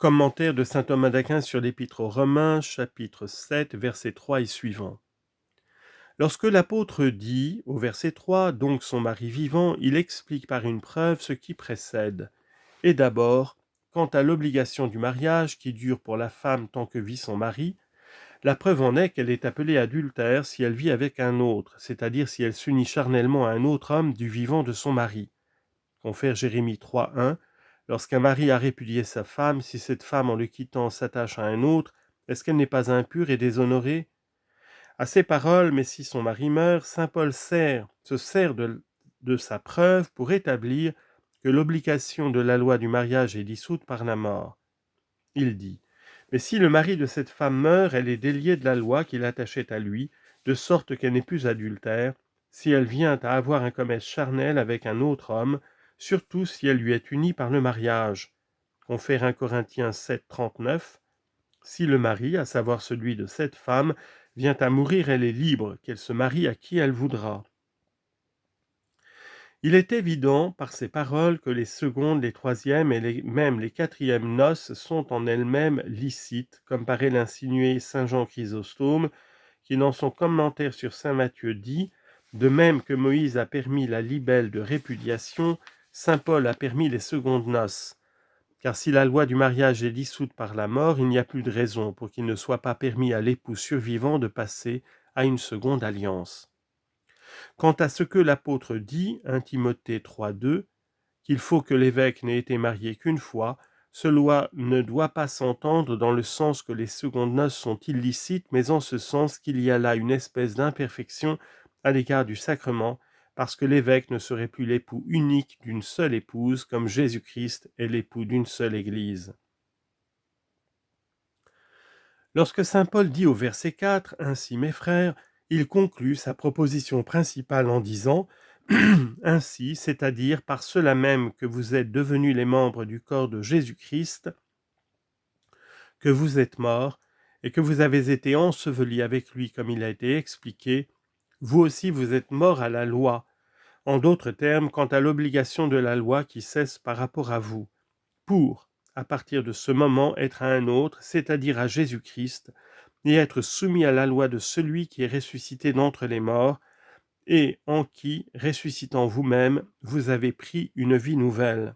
Commentaire de saint Thomas d'Aquin sur l'Épître aux Romains, chapitre 7, versets 3 et suivants. Lorsque l'apôtre dit, au verset 3, donc son mari vivant, il explique par une preuve ce qui précède. Et d'abord, quant à l'obligation du mariage qui dure pour la femme tant que vit son mari, la preuve en est qu'elle est appelée adultère si elle vit avec un autre, c'est-à-dire si elle s'unit charnellement à un autre homme du vivant de son mari. Confère Jérémie 3.1. Lorsqu'un mari a répudié sa femme, si cette femme en le quittant s'attache à un autre, est-ce qu'elle n'est pas impure et déshonorée? À ces paroles, mais si son mari meurt, saint Paul se sert de sa preuve pour établir que l'obligation de la loi du mariage est dissoute par la mort. Il dit, mais si le mari de cette femme meurt, elle est déliée de la loi qui l'attachait à lui, de sorte qu'elle n'est plus adultère, si elle vient à avoir un commerce charnel avec un autre homme, surtout si elle lui est unie par le mariage. Confère 1 Corinthiens 7, 39. Si le mari, à savoir celui de cette femme, vient à mourir, elle est libre, qu'elle se marie à qui elle voudra. Il est évident par ces paroles que les secondes, les troisièmes et même les quatrièmes noces sont en elles-mêmes licites, comme paraît l'insinuer saint Jean Chrysostome, qui dans son commentaire sur saint Matthieu dit « De même que Moïse a permis la libelle de répudiation, saint Paul a permis les secondes noces. Car si la loi du mariage est dissoute par la mort, il n'y a plus de raison pour qu'il ne soit pas permis à l'époux survivant de passer à une seconde alliance. » Quant à ce que l'apôtre dit, 1 Timothée 3.2, qu'il faut que l'évêque n'ait été marié qu'une fois, cela ne doit pas s'entendre dans le sens que les secondes noces sont illicites, mais en ce sens qu'il y a là une espèce d'imperfection à l'égard du sacrement, parce que l'évêque ne serait plus l'époux unique d'une seule épouse, comme Jésus-Christ est l'époux d'une seule Église. Lorsque saint Paul dit au verset 4, « Ainsi mes frères », il conclut sa proposition principale en disant « Ainsi, c'est-à-dire par cela même que vous êtes devenus les membres du corps de Jésus-Christ, que vous êtes morts et que vous avez été ensevelis avec lui comme il a été expliqué, vous aussi vous êtes morts à la loi, en d'autres termes, quant à l'obligation de la loi qui cesse par rapport à vous, pour, à partir de ce moment, être à un autre, c'est-à-dire à Jésus-Christ, et être soumis à la loi de celui qui est ressuscité d'entre les morts, et en qui, ressuscitant vous-même, vous avez pris une vie nouvelle.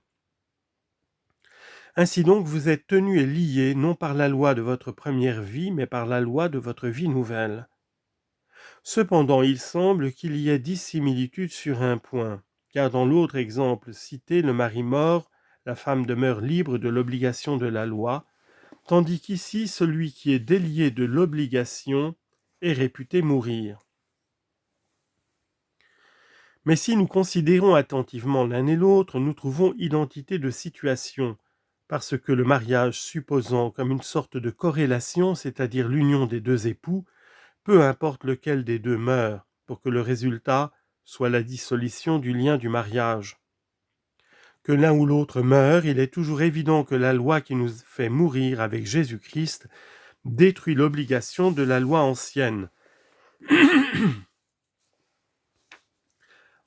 Ainsi donc, vous êtes tenus et liés, non par la loi de votre première vie, mais par la loi de votre vie nouvelle. Cependant, il semble qu'il y ait dissimilitude sur un point, car dans l'autre exemple cité, le mari mort, la femme demeure libre de l'obligation de la loi, tandis qu'ici, celui qui est délié de l'obligation est réputé mourir. Mais si nous considérons attentivement l'un et l'autre, nous trouvons identité de situation, parce que le mariage supposant comme une sorte de corrélation, c'est-à-dire l'union des deux époux, peu importe lequel des deux meurt, pour que le résultat soit la dissolution du lien du mariage. Que l'un ou l'autre meure, il est toujours évident que la loi qui nous fait mourir avec Jésus-Christ détruit l'obligation de la loi ancienne.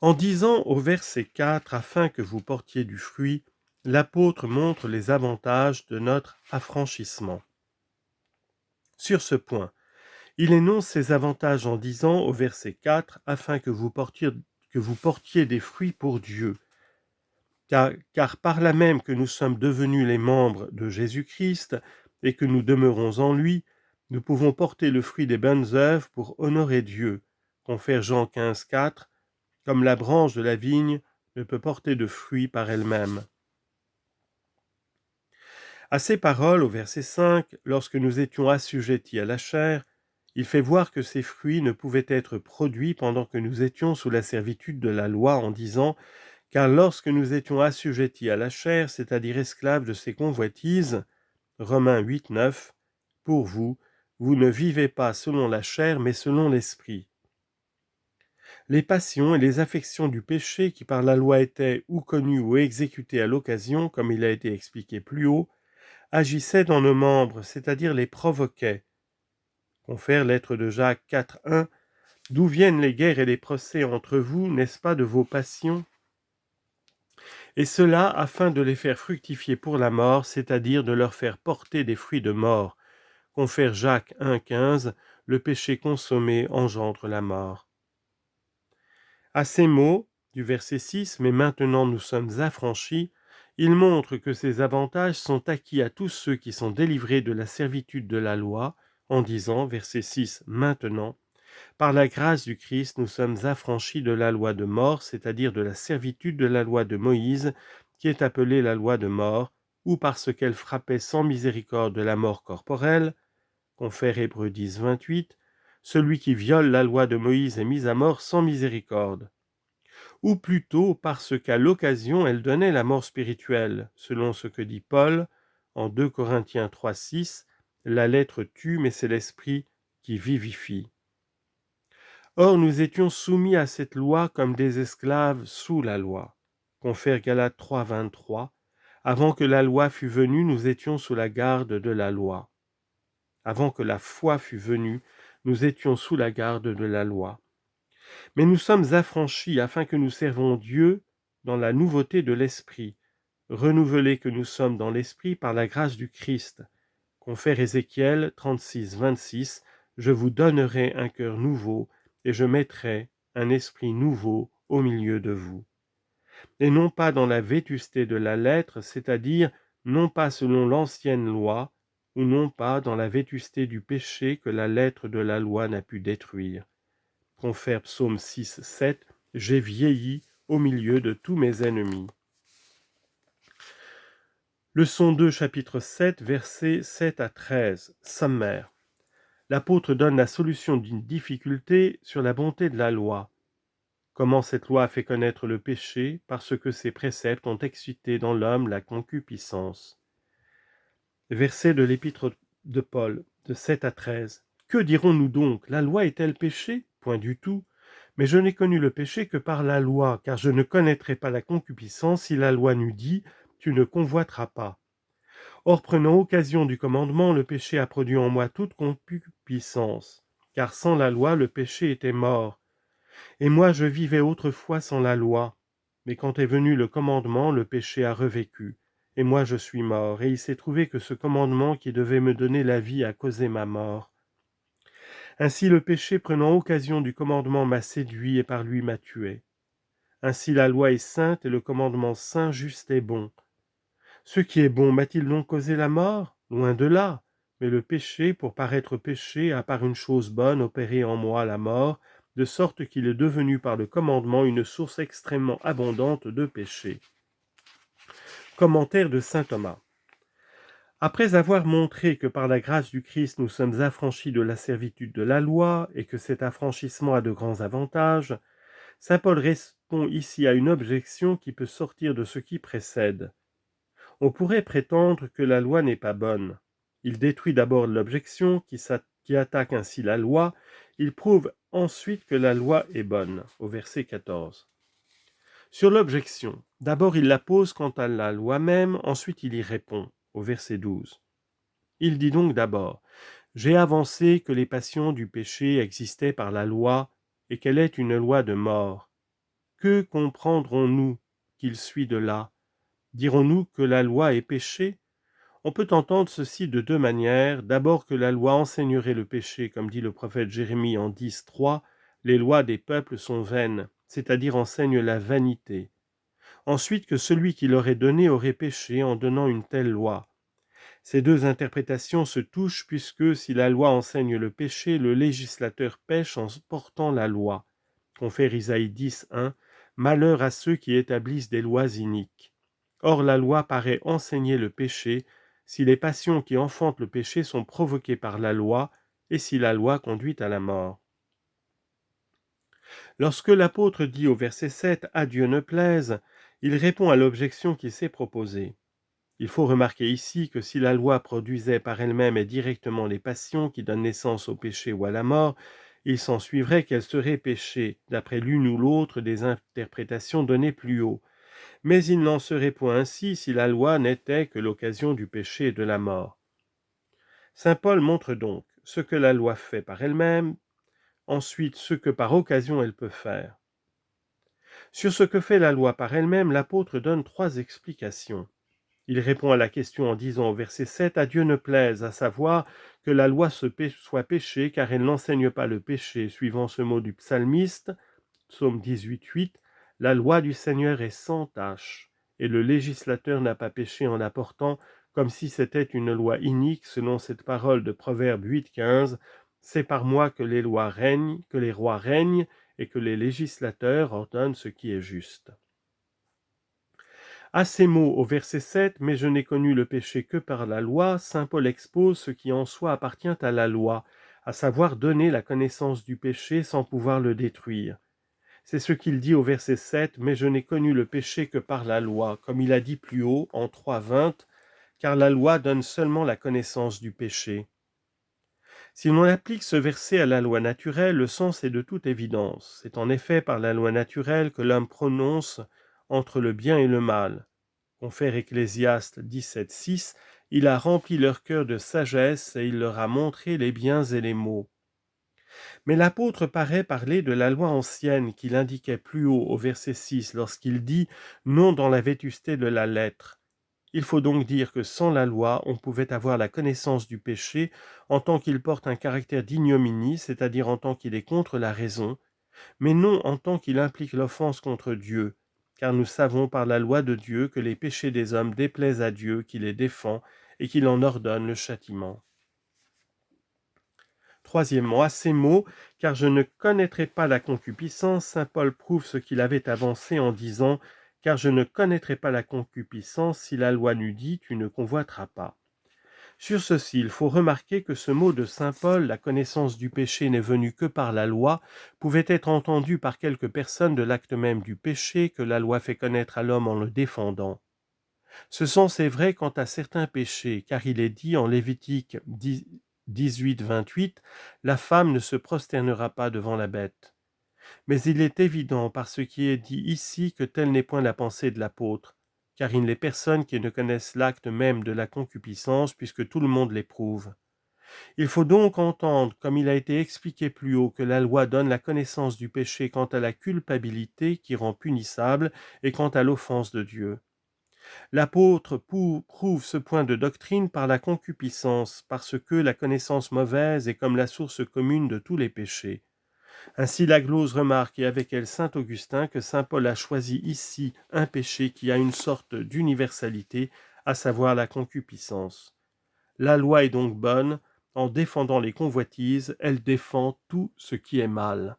En disant au verset 4, afin que vous portiez du fruit, l'apôtre montre les avantages de notre affranchissement. Sur ce point, il énonce ces avantages en disant au verset 4, afin que vous portiez des fruits pour Dieu. Car par là même que nous sommes devenus les membres de Jésus-Christ et que nous demeurons en lui, nous pouvons porter le fruit des bonnes œuvres pour honorer Dieu. Confère Jean 15, 4, comme la branche de la vigne ne peut porter de fruits par elle-même. À ces paroles, au verset 5, lorsque nous étions assujettis à la chair, il fait voir que ces fruits ne pouvaient être produits pendant que nous étions sous la servitude de la loi en disant « Car lorsque nous étions assujettis à la chair, c'est-à-dire esclaves de ses convoitises, Romains 8, 9, pour vous, vous ne vivez pas selon la chair, mais selon l'esprit. » Les passions et les affections du péché qui par la loi étaient ou connues ou exécutées à l'occasion, comme il a été expliqué plus haut, agissaient dans nos membres, c'est-à-dire les provoquaient. Confère lettre de Jacques 4.1, d'où viennent les guerres et les procès entre vous, n'est-ce pas de vos passions? et cela afin de les faire fructifier pour la mort, c'est-à-dire de leur faire porter des fruits de mort. Confère Jacques 1,15, le péché consommé engendre la mort. À ces mots, du verset 6, mais maintenant nous sommes affranchis, il montre que ces avantages sont acquis à tous ceux qui sont délivrés de la servitude de la loi, en disant, verset 6, maintenant, par la grâce du Christ, nous sommes affranchis de la loi de mort, c'est-à-dire de la servitude de la loi de Moïse, qui est appelée la loi de mort, ou parce qu'elle frappait sans miséricorde de la mort corporelle, confère Hébreux 10, 28, celui qui viole la loi de Moïse est mis à mort sans miséricorde, ou plutôt parce qu'à l'occasion elle donnait la mort spirituelle, selon ce que dit Paul en 2 Corinthiens 3, 6, la lettre tue, mais c'est l'esprit qui vivifie. Or nous étions soumis à cette loi comme des esclaves sous la loi. Confère Galates 3, 23, avant que la loi fût venue, nous étions sous la garde de la loi. Avant que la foi fût venue, nous étions sous la garde de la loi. Mais nous sommes affranchis afin que nous servons Dieu dans la nouveauté de l'Esprit, renouvelés que nous sommes dans l'Esprit par la grâce du Christ. Confère Ézéchiel 36, 26, je vous donnerai un cœur nouveau, et je mettrai un esprit nouveau au milieu de vous. Et non pas dans la vétusté de la lettre, c'est-à-dire non pas selon l'ancienne loi, ou non pas dans la vétusté du péché que la lettre de la loi n'a pu détruire. Confère Psaume 6, 7, j'ai vieilli au milieu de tous mes ennemis. Leçon 2, chapitre 7, versets 7 à 13, sommaire. L'apôtre donne la solution d'une difficulté sur la bonté de la loi. Comment cette loi a fait connaître le péché parce que ses préceptes ont excité dans l'homme la concupiscence. Verset de l'épître de Paul, de 7 à 13. Que dirons-nous donc? La loi est-elle péché? Point du tout. Mais je n'ai connu le péché que par la loi, car je ne connaîtrais pas la concupiscence si la loi n'eût dit « Tu ne convoiteras pas ». Or, prenant occasion du commandement, le péché a produit en moi toute concupiscence, car sans la loi, le péché était mort. Et moi, je vivais autrefois sans la loi. Mais quand est venu le commandement, le péché a revécu. Et moi, je suis mort. Et il s'est trouvé que ce commandement qui devait me donner la vie a causé ma mort. Ainsi le péché, prenant occasion du commandement, m'a séduit et par lui m'a tué. Ainsi la loi est sainte et le commandement saint, juste et bon. Ce qui est bon m'a-t-il donc causé la mort? Loin de là. Mais le péché, pour paraître péché, a par une chose bonne opéré en moi la mort, de sorte qu'il est devenu par le commandement une source extrêmement abondante de péché. Commentaire de saint Thomas. Après avoir montré que par la grâce du Christ nous sommes affranchis de la servitude de la loi et que cet affranchissement a de grands avantages, saint Paul répond ici à une objection qui peut sortir de ce qui précède. On pourrait prétendre que la loi n'est pas bonne. Il détruit d'abord l'objection qui attaque ainsi la loi, il prouve ensuite que la loi est bonne, au verset 14. Sur l'objection, d'abord il la pose quant à la loi même, ensuite il y répond, au verset 12. Il dit donc d'abord, « J'ai avancé que les passions du péché existaient par la loi et qu'elle est une loi de mort. Que comprendrons-nous qu'il suit de là? Dirons-nous que la loi est péché? On peut entendre ceci de deux manières. D'abord que la loi enseignerait le péché, comme dit le prophète Jérémie en 10, 3, les lois des peuples sont vaines, c'est-à-dire enseignent la vanité. Ensuite que celui qui l'aurait donné aurait péché en donnant une telle loi. Ces deux interprétations se touchent puisque si la loi enseigne le péché, le législateur pêche en portant la loi. Confère Isaïe 10, 1, malheur à ceux qui établissent des lois iniques. Or la loi paraît enseigner le péché si les passions qui enfantent le péché sont provoquées par la loi et si la loi conduit à la mort. Lorsque l'apôtre dit au verset 7 « À Dieu ne plaise », il répond à l'objection qui s'est proposée. Il faut remarquer ici que si la loi produisait par elle-même et directement les passions qui donnent naissance au péché ou à la mort, il s'ensuivrait qu'elle serait péché, d'après l'une ou l'autre des interprétations données plus haut. Mais il n'en serait point ainsi si la loi n'était que l'occasion du péché et de la mort. Saint Paul montre donc ce que la loi fait par elle-même, ensuite ce que par occasion elle peut faire. Sur ce que fait la loi par elle-même, l'apôtre donne 3 explications. Il répond à la question en disant au verset 7 « À Dieu ne plaise, à savoir que la loi soit péché, car elle n'enseigne pas le péché. » Suivant ce mot du psalmiste, psaume 18,8, « La loi du Seigneur est sans tache, et le législateur n'a pas péché en l'apportant, comme si c'était une loi inique, selon cette parole de Proverbe 8,15, « C'est par moi que les lois règnent, que les rois règnent, et que les législateurs ordonnent ce qui est juste. » À ces mots, au verset 7, « Mais je n'ai connu le péché que par la loi », saint Paul expose ce qui en soi appartient à la loi, à savoir donner la connaissance du péché sans pouvoir le détruire. C'est ce qu'il dit au verset 7, « Mais je n'ai connu le péché que par la loi », comme il a dit plus haut, en 3,20, car la loi donne seulement la connaissance du péché. Si l'on applique ce verset à la loi naturelle, le sens est de toute évidence. C'est en effet par la loi naturelle que l'homme prononce entre le bien et le mal. Confère Ecclésiaste 17,6, « Il a rempli leur cœur de sagesse et il leur a montré les biens et les maux. » Mais l'apôtre paraît parler de la loi ancienne qu'il indiquait plus haut au verset 6 lorsqu'il dit « non dans la vétusté de la lettre ». Il faut donc dire que sans la loi, on pouvait avoir la connaissance du péché en tant qu'il porte un caractère d'ignominie, c'est-à-dire en tant qu'il est contre la raison, mais non en tant qu'il implique l'offense contre Dieu, car nous savons par la loi de Dieu que les péchés des hommes déplaisent à Dieu, qui les défend et qu'il en ordonne le châtiment. Troisièmement, à ces mots, « car je ne connaîtrai pas la concupiscence », saint Paul prouve ce qu'il avait avancé en disant « car je ne connaîtrai pas la concupiscence si la loi n'eût dit « tu ne convoiteras pas ». Sur ceci, il faut remarquer que ce mot de saint Paul, la connaissance du péché n'est venue que par la loi, pouvait être entendu par quelques personnes de l'acte même du péché que la loi fait connaître à l'homme en le défendant. Ce sens est vrai quant à certains péchés, car il est dit en Lévitique 18-28, « La femme ne se prosternera pas devant la bête. » Mais il est évident par ce qui est dit ici que telle n'est point la pensée de l'apôtre, car il n'est personne qui ne connaisse l'acte même de la concupiscence, puisque tout le monde l'éprouve. Il faut donc entendre, comme il a été expliqué plus haut, que la loi donne la connaissance du péché quant à la culpabilité qui rend punissable et quant à l'offense de Dieu. L'apôtre prouve ce point de doctrine par la concupiscence, parce que la connaissance mauvaise est comme la source commune de tous les péchés. Ainsi la glose remarque, et avec elle saint Augustin, que saint Paul a choisi ici un péché qui a une sorte d'universalité, à savoir la concupiscence. La loi est donc bonne, en défendant les convoitises, elle défend tout ce qui est mal.